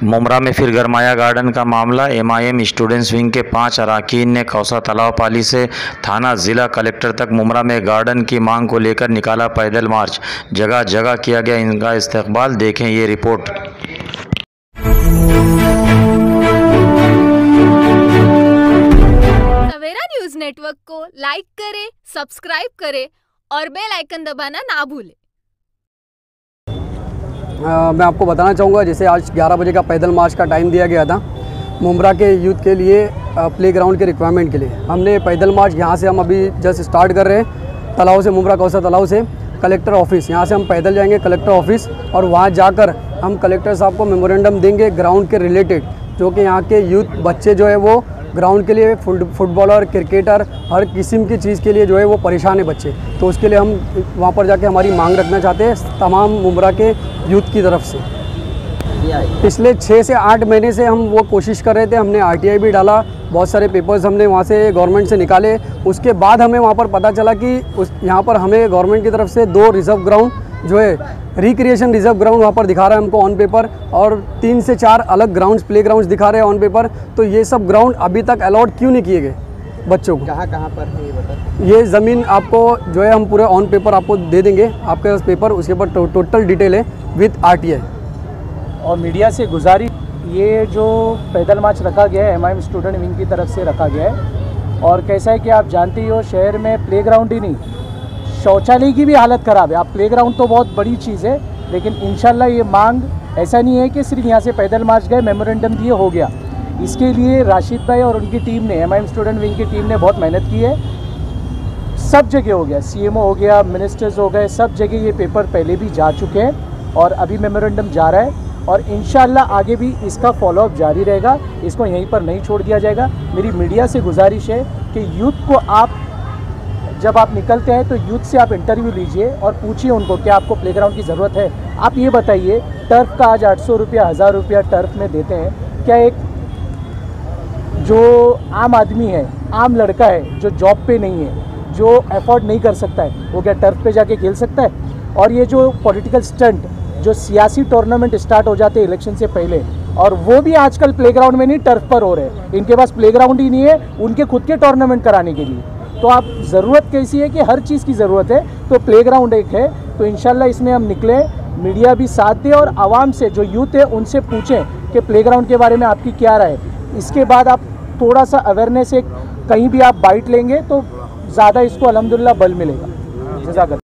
मुमरा में फिर गरमाया गार्डन का मामला। एमआईएम स्टूडेंट्स विंग के 5 अरकान ने कौसा तालाब पाली से थाना जिला कलेक्टर तक मुमरा में गार्डन की मांग को लेकर निकाला पैदल मार्च। जगह जगह किया गया इनका इस्तकबाल। देखें ये रिपोर्ट। सवेरा न्यूज़ नेटवर्क को लाइक करें, सब्सक्राइब करें और बेल आइकन दबाना ना भूलें। मैं आपको बताना चाहूँगा, जैसे आज 11 बजे का पैदल मार्च का टाइम दिया गया था मुमरा के यूथ के लिए प्लेग्राउंड के रिक्वायरमेंट के लिए। हमने पैदल मार्च यहाँ से हम अभी जस्ट स्टार्ट कर रहे हैं तालाब से, मुमरा कौसा तालाब से कलेक्टर ऑफिस। यहाँ से हम पैदल जाएंगे कलेक्टर ऑफिस और वहाँ जाकर हम कलेक्टर साहब को मेमोरेंडम देंगे ग्राउंड के रिलेटेड, जो कि यहाँ के यूथ बच्चे जो है वो ग्राउंड के लिए फुटबॉलर, क्रिकेटर, हर किस्म की चीज़ के लिए जो है वो परेशान है बच्चे। तो उसके लिए हम वहाँ पर जाके हमारी मांग रखना चाहते हैं तमाम मुमरा के यूथ की तरफ से। पिछले 6 से 8 महीने से हम वो कोशिश कर रहे थे। हमने आरटीआई भी डाला, बहुत सारे पेपर्स हमने वहाँ से गवर्नमेंट से निकाले। उसके बाद हमें वहाँ पर पता चला कि यहाँ पर हमें गवर्नमेंट की तरफ से 2 रिजर्व ग्राउंड जो है रिक्रिएशन रिजर्व ग्राउंड वहाँ पर दिखा रहा है हमको ऑन पेपर, और 3 से 4 अलग ग्राउंड्स प्ले ग्राउंड्स दिखा रहे हैं ऑन पेपर। तो ये सब ग्राउंड अभी तक अलॉट क्यों नहीं किए गए बच्चों को? कहाँ पर है ये बता? ये ज़मीन आपको जो है हम पूरे ऑन पेपर आपको दे देंगे, आपके पास पेपर, उसके ऊपर टोटल डिटेल है विद आरटीआई। और मीडिया से गुजारिश, ये जो पैदल मार्च रखा गया है एमआईएम स्टूडेंट विंग की तरफ से रखा गया है, और कैसा है कि आप जानते ही हो शहर में प्लेग्राउंड ही नहीं, शौचालय की भी हालत ख़राब है। आप प्लेग्राउंड तो बहुत बड़ी चीज़ है, लेकिन इंशाल्लाह ये मांग ऐसा नहीं है कि सिर्फ यहाँ से पैदल मार्च गए, मेमोरेंडम दिए हो गया। इसके लिए राशिद भाई और उनकी टीम ने, एमआईएम स्टूडेंट विंग की टीम ने बहुत मेहनत की है। सब जगह हो गया, सीएमओ हो गया, मिनिस्टर्स हो गए, सब जगह ये पेपर पहले भी जा चुके हैं और अभी मेमोरेंडम जा रहा है, और इंशाल्लाह आगे भी इसका फॉलोअप जारी रहेगा। इसको यहीं पर नहीं छोड़ दिया जाएगा। मेरी मीडिया से गुजारिश है कि यूथ को आप जब आप निकलते हैं तो यूथ से आप इंटरव्यू लीजिए और पूछिए उनको क्या आपको प्लेग्राउंड की ज़रूरत है। आप ये बताइए, टर्फ का आज 800 रुपया 1000 रुपया टर्फ में देते हैं, क्या एक जो आम आदमी है, आम लड़का है जो जॉब पे नहीं है, जो अफोर्ड नहीं कर सकता है, वो क्या टर्फ पे जाके खेल सकता है? और ये जो पॉलिटिकल स्टंट, जो सियासी टूर्नामेंट स्टार्ट हो जाते हैं इलेक्शन से पहले, और वो भी आजकल प्लेग्राउंड में नहीं टर्फ पर हो रहे हैं। इनके पास प्लेग्राउंड ही नहीं है उनके खुद के टूर्नामेंट कराने के लिए। तो आप ज़रूरत कैसी है कि हर चीज़ की ज़रूरत है, तो प्लेग्राउंड एक है। तो इंशाल्लाह इसमें हम निकले, मीडिया भी साथ दे और आवाम से, जो यूथ है उनसे पूछें कि प्लेग्राउंड के बारे में आपकी क्या राय है। इसके बाद आप थोड़ा सा अवेयरनेस, एक कहीं भी आप बाइट लेंगे तो ज़्यादा इसको अल्हम्दुलिल्लाह बल मिलेगा। जज़ाकल्लाह।